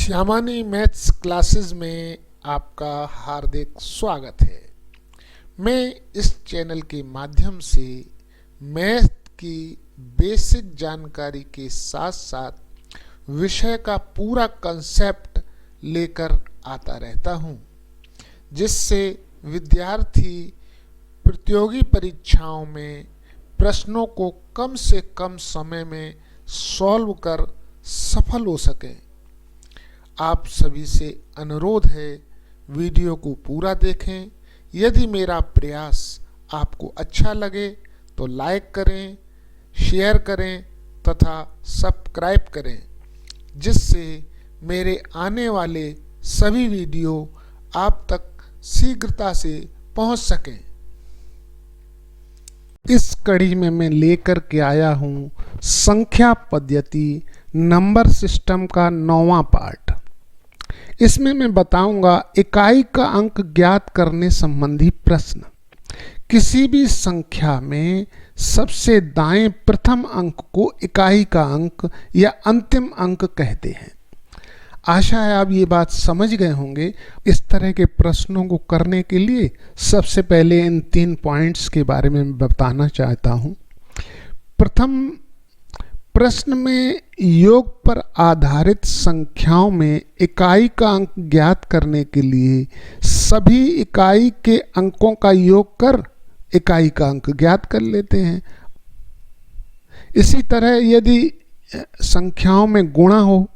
श्यामानी maths classes में आपका हार्दिक स्वागत है। मैं इस चैनल के माध्यम से मैथ की बेसिक जानकारी के साथ साथ विषय का पूरा कंसेप्ट लेकर आता रहता हूं, जिससे विद्यार्थी प्रतियोगी परीक्षाओं में प्रश्नों को कम से कम समय में सॉल्व कर सफल हो सकें। आप सभी से अनुरोध है, वीडियो को पूरा देखें। यदि मेरा प्रयास आपको अच्छा लगे तो लाइक करें, शेयर करें तथा सब्सक्राइब करें, जिससे मेरे आने वाले सभी वीडियो आप तक शीघ्रता से पहुंच सकें। इस कड़ी में मैं लेकर के आया हूं संख्या पद्धति नंबर सिस्टम का 9वां पार्ट। इसमें मैं बताऊंगा इकाई का अंक ज्ञात करने संबंधी प्रश्न। किसी भी संख्या में सबसे दाएं प्रथम अंक को इकाई का अंक या अंतिम अंक कहते हैं। आशा है आप ये बात समझ गए होंगे। इस तरह के प्रश्नों को करने के लिए सबसे पहले इन 3 पॉइंट्स के बारे में बताना चाहता हूं। प्रथम प्रश्न में योग पर आधारित संख्याओं में इकाई का अंक ज्ञात करने के लिए सभी इकाई के अंकों का योग कर इकाई का अंक ज्ञात कर लेते हैं। इसी तरह यदि संख्याओं में गुणा हो,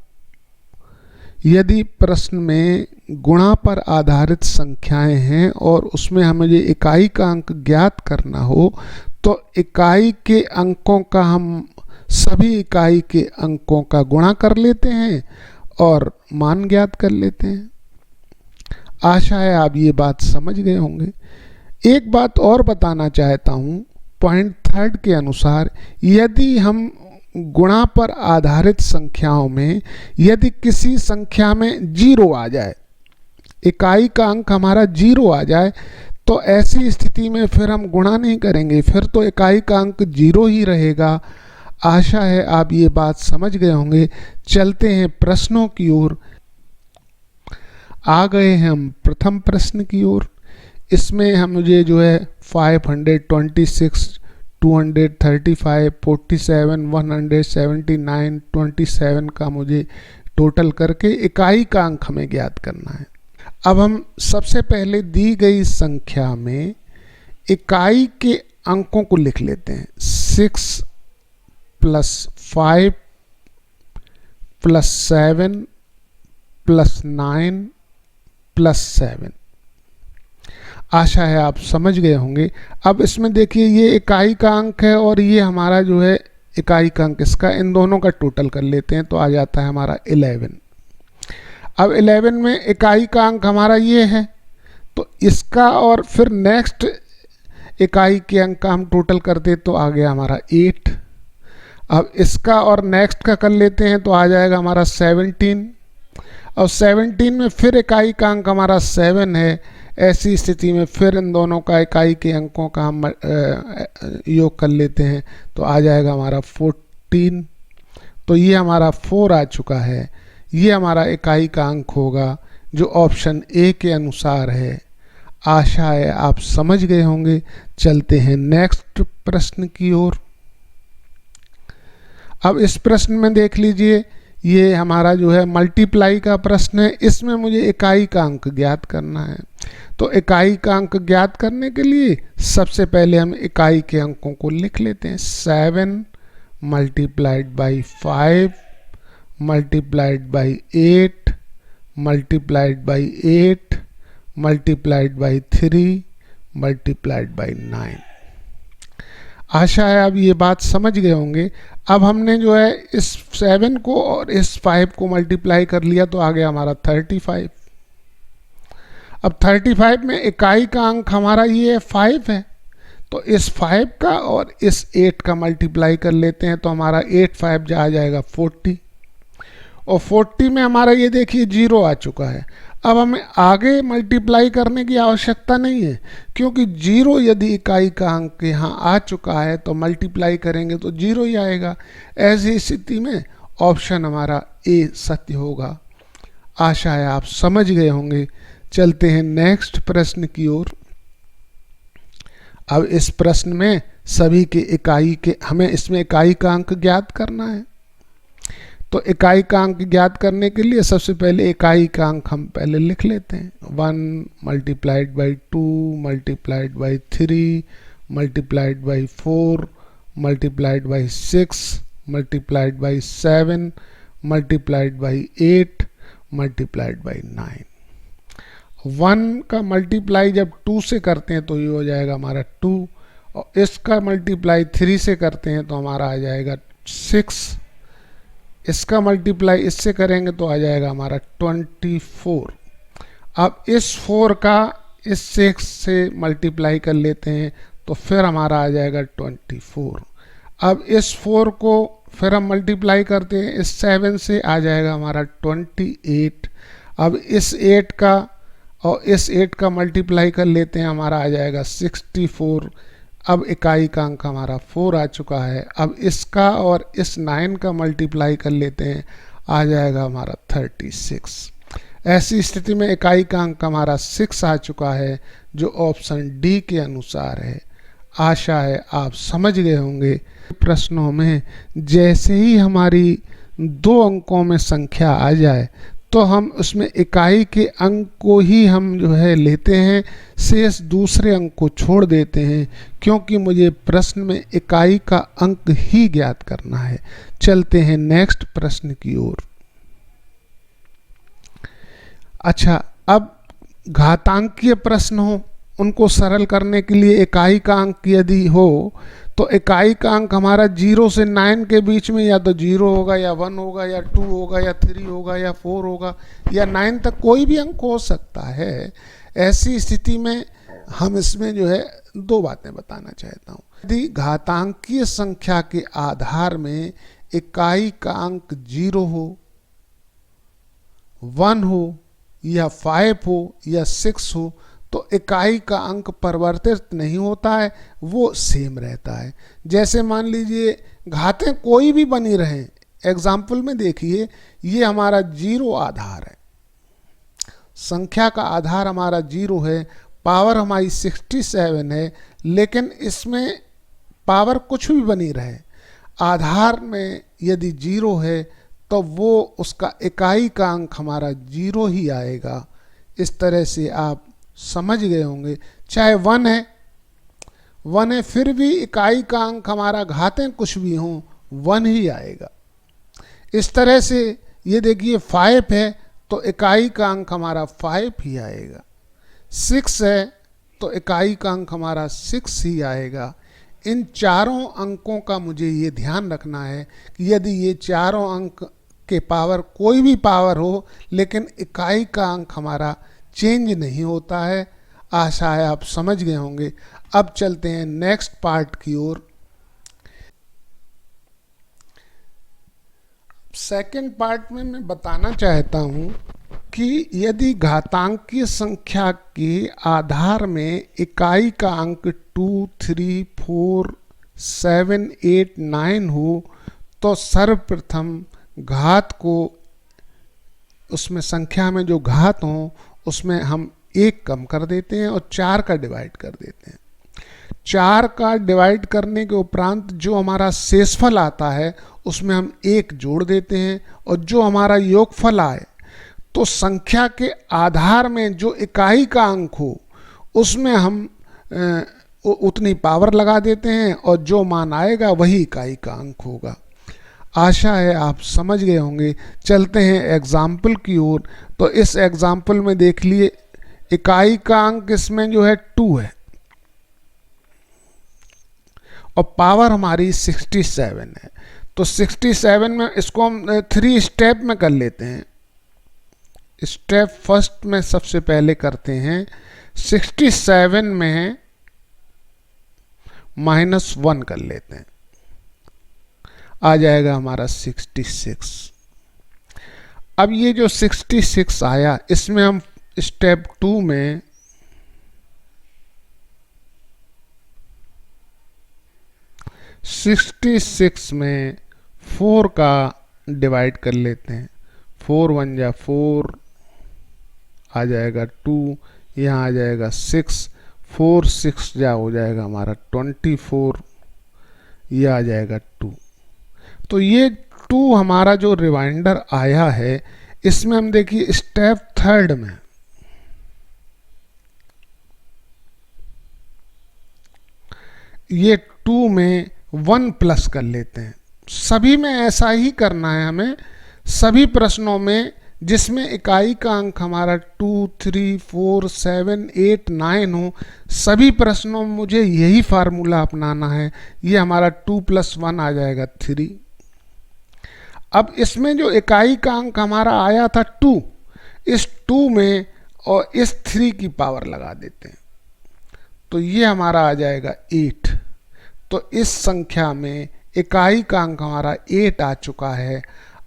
यदि प्रश्न में गुणा पर आधारित संख्याएं हैं और उसमें हमें इकाई का अंक ज्ञात करना हो, तो इकाई के अंकों का हम सभी इकाई के अंकों का गुणा कर लेते हैं और मान ज्ञात कर लेते हैं। आशा है आप ये बात समझ गए होंगे। एक बात और बताना चाहता हूं, पॉइंट 3 के अनुसार यदि हम गुणा पर आधारित संख्याओं में यदि किसी संख्या में 0 आ जाए, इकाई का अंक हमारा 0 आ जाए, तो ऐसी स्थिति में फिर हम गुणा नहीं करेंगे, फिर तो इकाई का अंक 0 ही रहेगा। आशा है आप ये बात समझ गए होंगे। चलते हैं प्रश्नों की ओर। आ गए हैं हम प्रथम प्रश्न की ओर। इसमें हम मुझे 526, 235, 47, 179, 27 का मुझे टोटल करके इकाई का अंक हमें ज्ञात करना है। अब हम सबसे पहले दी गई संख्या में इकाई के अंकों को लिख लेते हैं। 6 + 5 + 7 + 9 + 7। आशा है आप समझ गए होंगे। अब इसमें देखिए ये इकाई का अंक है और ये हमारा इकाई का अंक, इसका इन दोनों का टोटल कर लेते हैं तो आ जाता है हमारा 11। अब 11 में इकाई का अंक हमारा ये है, तो इसका और फिर नेक्स्ट इकाई के अंक का हम टोटल करते तो आ गया हमारा 8। अब इसका और नेक्स्ट का कर लेते हैं तो आ जाएगा हमारा 17। और 17 में फिर इकाई का अंक हमारा 7 है। ऐसी स्थिति में फिर इन दोनों का इकाई के अंकों का हम योग कर लेते हैं तो आ जाएगा हमारा 14। तो ये हमारा 4 आ चुका है। ये हमारा इकाई का अंक होगा जो ऑप्शन ए के अनुसार है। आशा है आप समझ गए होंगे। चलते हैं नेक्स्ट प्रश्न की ओर। अब इस प्रश्न में देख लीजिए, ये हमारा मल्टीप्लाई का प्रश्न है। इसमें मुझे इकाई का अंक ज्ञात करना है। तो इकाई का अंक ज्ञात करने के लिए सबसे पहले हम इकाई के अंकों को लिख लेते हैं। 7 × 5 × 8 × 3 × 9। आशा है अब ये बात समझ गए होंगे। अब हमने इस 7 को और इस 5 को मल्टीप्लाई कर लिया तो आ गया हमारा 35। अब 35 में इकाई का अंक हमारा ये 5 है, तो इस 5 का और इस 8 का मल्टीप्लाई कर लेते हैं तो हमारा 8 5 आ जाएगा 40। और 40 में हमारा ये देखिए 0 आ चुका है। अब हमें आगे मल्टीप्लाई करने की आवश्यकता नहीं है, क्योंकि 0 यदि इकाई का अंक यहाँ आ चुका है तो मल्टीप्लाई करेंगे तो 0 ही आएगा। ऐसी स्थिति में ऑप्शन हमारा ए सत्य होगा। आशा है आप समझ गए होंगे। चलते हैं नेक्स्ट प्रश्न की ओर। अब इस प्रश्न में सभी के इकाई के हमें इसमें इकाई का अंक ज्ञात करना है। तो इकाई का अंक ज्ञात करने के लिए सबसे पहले इकाई का अंक हम पहले लिख लेते हैं। 1 multiplied by 2 multiplied by 3 multiplied by 4 multiplied by 6 multiplied by 7 multiplied by 8 multiplied by 9। 1 का मल्टीप्लाई जब 2 से करते हैं तो ये हो जाएगा हमारा 2, और इसका मल्टीप्लाई 3 से करते हैं तो हमारा आ जाएगा 6, इसका मल्टीप्लाई इससे करेंगे तो आ जाएगा हमारा 24। अब इस 4 का इस 6 से मल्टीप्लाई कर लेते हैं तो फिर हमारा आ जाएगा 24। अब इस 4 को फिर हम मल्टीप्लाई करते हैं इस 7 से, आ जाएगा हमारा 28। अब इस 8 का और इस 8 का मल्टीप्लाई कर लेते हैं, हमारा आ जाएगा 64। अब इकाई का अंक हमारा 4 आ चुका है। अब इसका और इस 9 का मल्टीप्लाई कर लेते हैं, आ जाएगा हमारा 36। ऐसी स्थिति में इकाई का अंक हमारा 6 आ चुका है, जो ऑप्शन डी के अनुसार है। आशा है आप समझ गए होंगे। प्रश्नों में जैसे ही हमारी 2 अंकों में संख्या आ जाए तो हम उसमें इकाई के अंक को ही हम जो है लेते हैं, शेष दूसरे अंक को छोड़ देते हैं, क्योंकि मुझे प्रश्न में इकाई का अंक ही ज्ञात करना है। चलते हैं नेक्स्ट प्रश्न की ओर। अच्छा, अब घातांकीय प्रश्न हो, उनको सरल करने के लिए इकाई का अंक यदि हो तो इकाई का अंक हमारा 0 से 9 के बीच में या तो 0 होगा या 1 होगा या 2 होगा या 3 होगा या 4 होगा या 9 तक कोई भी अंक हो सकता है। ऐसी स्थिति में हम इसमें जो है 2 बातें बताना चाहता हूँ। यदि घातांकीय संख्या के आधार में इकाई का अंक 0 हो, 1 हो या 5 हो या 6 हो तो इकाई का अंक परिवर्तित नहीं होता है, वो सेम रहता है। जैसे मान लीजिए घातें कोई भी बनी रहें, एग्जाम्पल में देखिए ये हमारा 0 आधार है, संख्या का आधार हमारा 0 है, पावर हमारी 67 है, लेकिन इसमें पावर कुछ भी बनी रहे, आधार में यदि 0 है तो वो उसका इकाई का अंक हमारा 0 ही आएगा। इस तरह से आप समझ गए होंगे। चाहे 1 है फिर भी इकाई का अंक हमारा घातें कुछ भी हों 1 ही आएगा। इस तरह से ये देखिए 5 है तो इकाई का अंक हमारा 5 ही आएगा। 6 है तो इकाई का अंक हमारा 6 ही आएगा। इन चारों अंकों का मुझे ये ध्यान रखना है कि यदि ये चारों अंक के पावर कोई भी पावर हो, लेकिन इकाई का अंक हमारा चेंज नहीं होता है। आशा है आप समझ गए होंगे। अब चलते हैं नेक्स्ट पार्ट की ओर। सेकंड पार्ट में मैं बताना चाहता हूं कि यदि घातांकीय संख्या के आधार में इकाई का अंक 2, 3, 4, 7, 8, 9 हो तो सर्वप्रथम घात को, उसमें संख्या में जो घात हो उसमें हम 1 कम कर देते हैं और 4 का डिवाइड कर देते हैं। 4 का डिवाइड करने के उपरांत जो हमारा शेषफल आता है उसमें हम 1 जोड़ देते हैं, और जो हमारा योगफल आए तो संख्या के आधार में जो इकाई का अंक हो उसमें हम उतनी पावर लगा देते हैं, और जो मान आएगा वही इकाई का अंक होगा। आशा है आप समझ गए होंगे। चलते हैं एग्जाम्पल की ओर। तो इस एग्जाम्पल में देख लिए इकाई का अंक इसमें जो है 2 है और पावर हमारी 67 है। तो 67 में इसको हम 3 स्टेप में कर लेते हैं। स्टेप फर्स्ट में सबसे पहले करते हैं 67 में -1 कर लेते हैं, आ जाएगा हमारा 66। अब ये जो 66 आया इसमें हम स्टेप 2 में (66) में 4 का डिवाइड कर लेते हैं। 4 1 जा 4, आ जाएगा 2, यहाँ आ जाएगा 6, 4 6 जा हो जाएगा हमारा 24, ये आ जाएगा 2। तो ये 2 हमारा जो रिमाइंडर आया है, इसमें हम देखिए स्टेप थर्ड में ये 2 में 1 प्लस कर लेते हैं। सभी में ऐसा ही करना है हमें, सभी प्रश्नों में जिसमें इकाई का अंक हमारा 2, 3, 4, 7, 8, 9 हो, सभी प्रश्नों में मुझे यही फार्मूला अपनाना है। ये हमारा 2 + 1 आ जाएगा 3। अब इसमें जो इकाई का अंक हमारा आया था 2, इस 2 में और इस 3 की पावर लगा देते हैं, तो ये हमारा आ जाएगा 8। तो इस संख्या में इकाई का अंक हमारा 8 आ चुका है।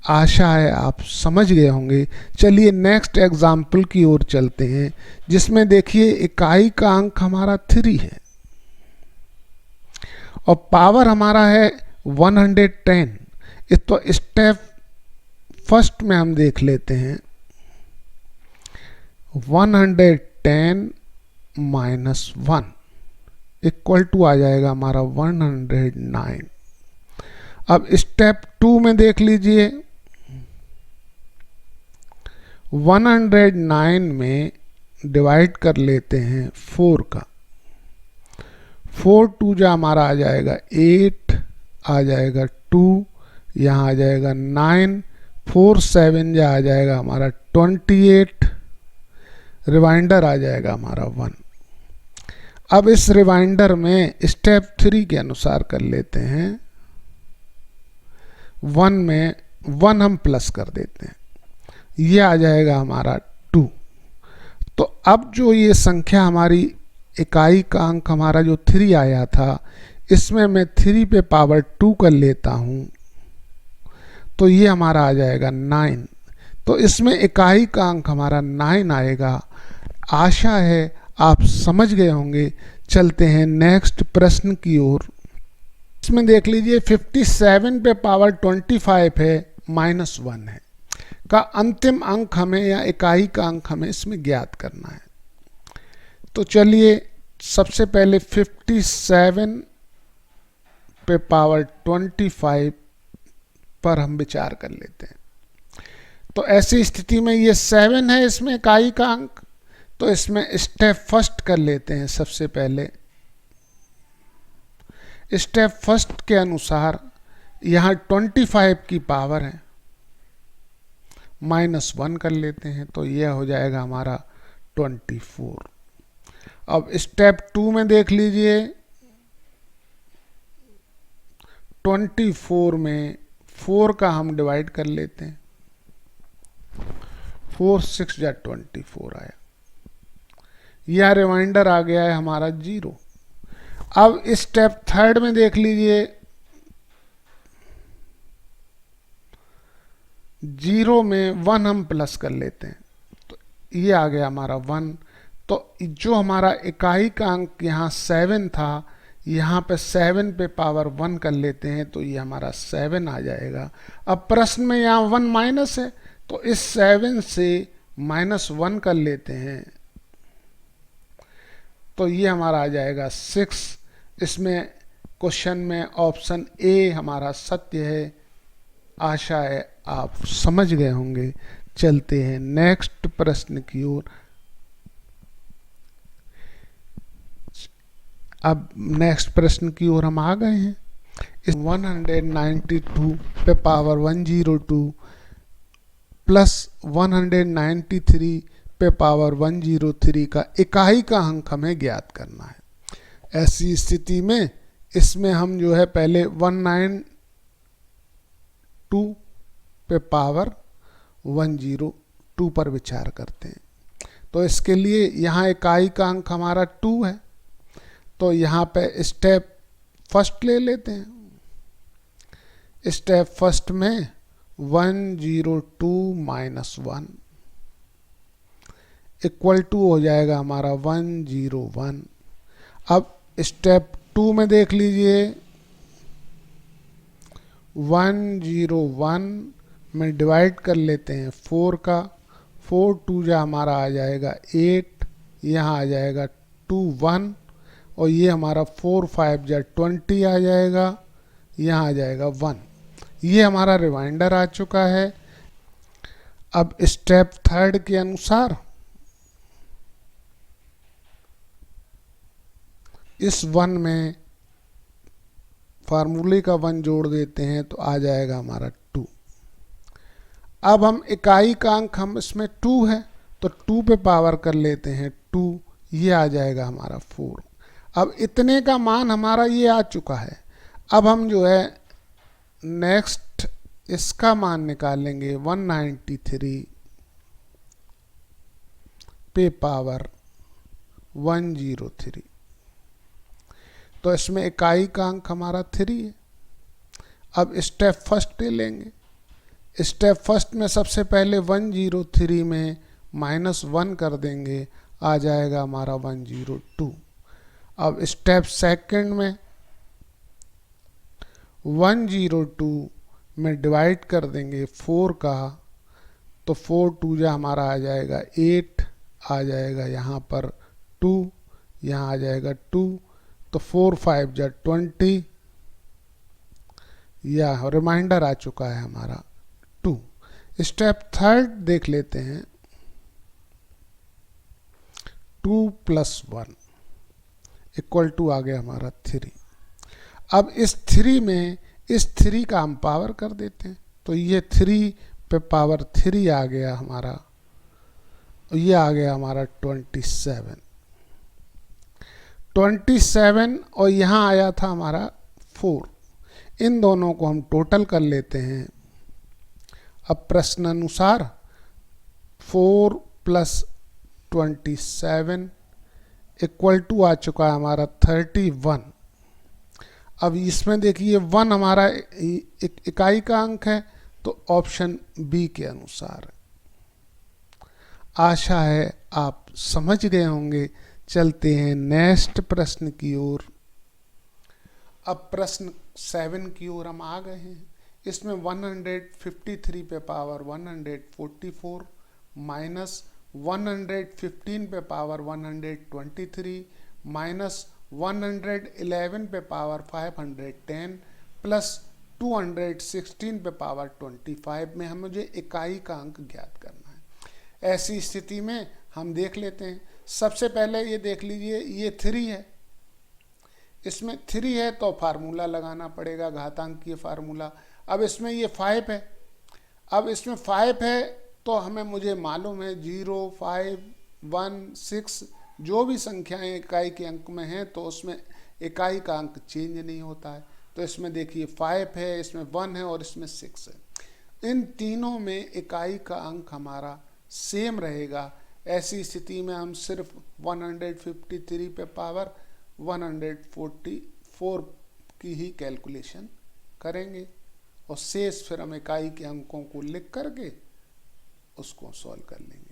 आशा है आप समझ गए होंगे। चलिए नेक्स्ट एग्जाम्पल की ओर चलते हैं, जिसमें देखिए इकाई का अंक हमारा 3 है और पावर हमारा है 110। तो स्टेप फर्स्ट में हम देख लेते हैं, 110 - 1 = आ जाएगा हमारा 109। अब स्टेप 2 में देख लीजिए, 109 में डिवाइड कर लेते हैं 4 का। 4 2 जा हमारा आ जाएगा 8, आ जाएगा 2, यहाँ आ जाएगा 9, 4 7 जा आ जाएगा हमारा 28, रिमाइंडर आ जाएगा हमारा 1। अब इस रिमाइंडर में स्टेप 3 के अनुसार कर लेते हैं, 1 में 1 हम प्लस कर देते हैं, ये आ जाएगा हमारा 2। तो अब जो ये संख्या हमारी इकाई का अंक हमारा जो 3 आया था, इसमें मैं 3 पे पावर 2 कर लेता हूँ, तो ये हमारा आ जाएगा 9। तो इसमें इकाई का अंक हमारा 9 आएगा। आशा है आप समझ गए होंगे। चलते हैं नेक्स्ट प्रश्न की ओर। इसमें देख लीजिए 57 पे पावर 25 है, -1 है का अंतिम अंक हमें या इकाई का अंक हमें इसमें ज्ञात करना है। तो चलिए सबसे पहले 57 पे पावर 25 पर हम विचार कर लेते हैं। तो ऐसी स्थिति में ये 7 है इसमें इकाई का अंक, तो इसमें स्टेप फर्स्ट कर लेते हैं। सबसे पहले स्टेप फर्स्ट के अनुसार यहाँ 25 की पावर है, -1 कर लेते हैं, तो यह हो जाएगा हमारा 24। अब स्टेप 2 में देख लीजिए, 24 में 4 का हम डिवाइड कर लेते हैं, 4 6 जा 24 आया, यह रिमाइंडर आ गया है हमारा 0। अब स्टेप थर्ड में देख लीजिए, 0 में 1 हम प्लस कर लेते हैं, तो ये आ गया हमारा 1। तो जो हमारा इकाई का अंक यहाँ 7 था, यहाँ पे 7 पे पावर 1 कर लेते हैं, तो ये हमारा 7 आ जाएगा। अब प्रश्न में यहाँ 1 माइनस है, तो इस 7 से -1 कर लेते हैं, तो ये हमारा आ जाएगा 6। इसमें क्वेश्चन में ऑप्शन ए हमारा सत्य है। आशा है आप समझ गए होंगे। चलते हैं नेक्स्ट प्रश्न की ओर। अब नेक्स्ट प्रश्न की ओर हम आ गए हैं। इस 192 पे पावर 102 प्लस 193 पे पावर 103 का इकाई का अंक हमें ज्ञात करना है। ऐसी स्थिति में इसमें हम जो है पहले 192 पे पावर 102 पर विचार करते हैं। तो इसके लिए यहाँ इकाई का अंक हमारा 2 है, तो यहाँ पे स्टेप फर्स्ट ले लेते हैं। स्टेप फर्स्ट में 102 - 1 = हो जाएगा हमारा 101। अब स्टेप 2 में देख लीजिए, 101 में डिवाइड कर लेते हैं 4 का, 4 2 जा हमारा आ जाएगा 8, यहाँ आ जाएगा 2 1, और ये हमारा 4 5 जा 20 आ जाएगा, यहाँ आ जाएगा 1। ये हमारा रिमाइंडर आ चुका है। अब स्टेप थर्ड के अनुसार इस 1 में फार्मूले का 1 जोड़ देते हैं तो आ जाएगा हमारा 2। अब हम इकाई का अंक हम इसमें 2 है तो 2 पे पावर कर लेते हैं 2, ये आ जाएगा हमारा 4। अब इतने का मान हमारा ये आ चुका है। अब हम जो है नेक्स्ट इसका मान निकालेंगे 193 पे पावर 103। तो इसमें इकाई का अंक हमारा 3 है। अब स्टेप फर्स्ट ले लेंगे। स्टेप फर्स्ट में सबसे पहले 103 में -1 कर देंगे, आ जाएगा हमारा 102। अब स्टेप सेकंड में 102 में डिवाइड कर देंगे 4 का, तो 4 2 जा हमारा आ जाएगा 8, आ जाएगा यहाँ पर 2, यहाँ आ जाएगा 2, तो 4 5 जा 20, या रिमाइंडर आ चुका है हमारा 2। स्टेप थर्ड देख लेते हैं। 2 + 1 = आ गया हमारा 3। अब इस 3 में इस 3 का हम पावर कर देते हैं, तो ये 3 पे पावर 3 आ गया हमारा, ये आ गया हमारा 27। और यहाँ आया था हमारा 4। इन दोनों को हम टोटल कर लेते हैं। अब प्रश्न अनुसार 4 + 27 = आ चुका है हमारा 31। अब इसमें देखिए 1 हमारा इकाई का अंक है, तो ऑप्शन बी के अनुसार। आशा है आप समझ गए होंगे। चलते हैं नेक्स्ट प्रश्न की ओर। अब प्रश्न 7 की ओर हम आ गए हैं। इसमें 153 पे पावर 144 माइनस 115 पे पावर 123 माइनस 111 पे पावर 510 प्लस 216 पे पावर 25 में हम मुझे इकाई का अंक ज्ञात करना है। ऐसी स्थिति में हम देख लेते हैं। सबसे पहले ये देख लीजिए, ये 3 है, इसमें 3 है तो फार्मूला लगाना पड़ेगा, घातांकीय फार्मूला। अब इसमें ये 5 है, अब इसमें 5 है तो हमें मुझे मालूम है 0 5 1 6 जो भी संख्याएं इकाई के अंक में हैं तो उसमें इकाई का अंक चेंज नहीं होता है। तो इसमें देखिए 5 है, इसमें 1 है और इसमें 6 है। इन तीनों में इकाई का अंक हमारा सेम रहेगा। ऐसी स्थिति में हम सिर्फ 153 पे पावर 144 की ही कैलकुलेशन करेंगे और शेष फिर हम इकाई के अंकों को लिख करके उसको सॉल्व कर लेंगे।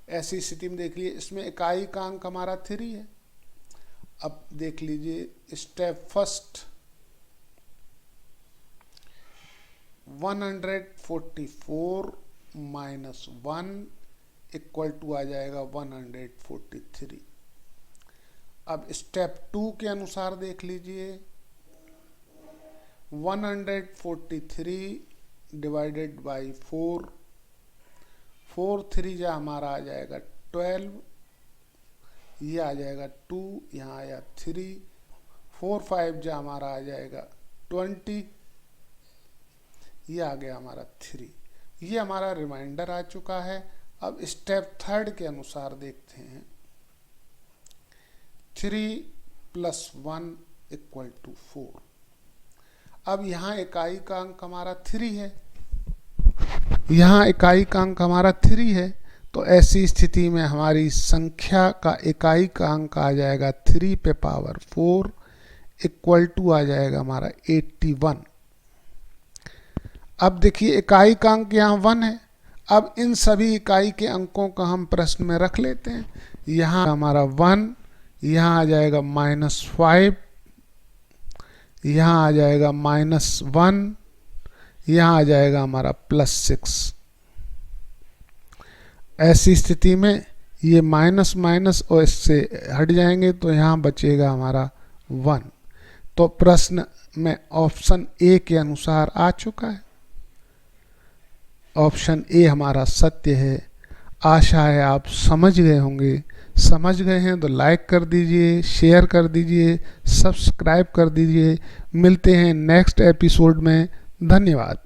ऐसी स्थिति में देख लीजिए इसमें इकाई का अंक हमारा 3 है। अब देख लीजिए स्टेप फर्स्ट 144 माइनस 1 = आ जाएगा 143। अब स्टेप 2 के अनुसार देख लीजिए 143 डिवाइडेड बाई 4, 4 3 जा हमारा आ जाएगा 12, ये आ जाएगा 2, यहाँ आया 3, 4 5 जा हमारा आ जाएगा 20, ये आ गया हमारा 3। ये हमारा रिमाइंडर आ चुका है। अब स्टेप थर्ड के अनुसार देखते हैं 3 + 1 = 4। अब यहाँ इकाई का अंक हमारा 3 है, यहाँ इकाई का अंक हमारा 3 है, तो ऐसी स्थिति में हमारी संख्या का इकाई का अंक आ जाएगा 3 पे पावर 4 = आ जाएगा हमारा 81। अब देखिए इकाई का अंक यहाँ 1 है। अब इन सभी इकाई के अंकों का हम प्रश्न में रख लेते हैं। यहाँ हमारा 1, यहाँ आ जाएगा -5, यहाँ आ जाएगा -1, यहाँ आ जाएगा हमारा +6। ऐसी स्थिति में ये माइनस माइनस और इससे हट जाएंगे तो यहाँ बचेगा हमारा 1। तो प्रश्न में ऑप्शन ए के अनुसार आ चुका है। ऑप्शन ए हमारा सत्य है। आशा है आप समझ गए होंगे। समझ गए हैं तो लाइक कर दीजिए, शेयर कर दीजिए, सब्सक्राइब कर दीजिए। मिलते हैं नेक्स्ट एपिसोड में। धन्यवाद।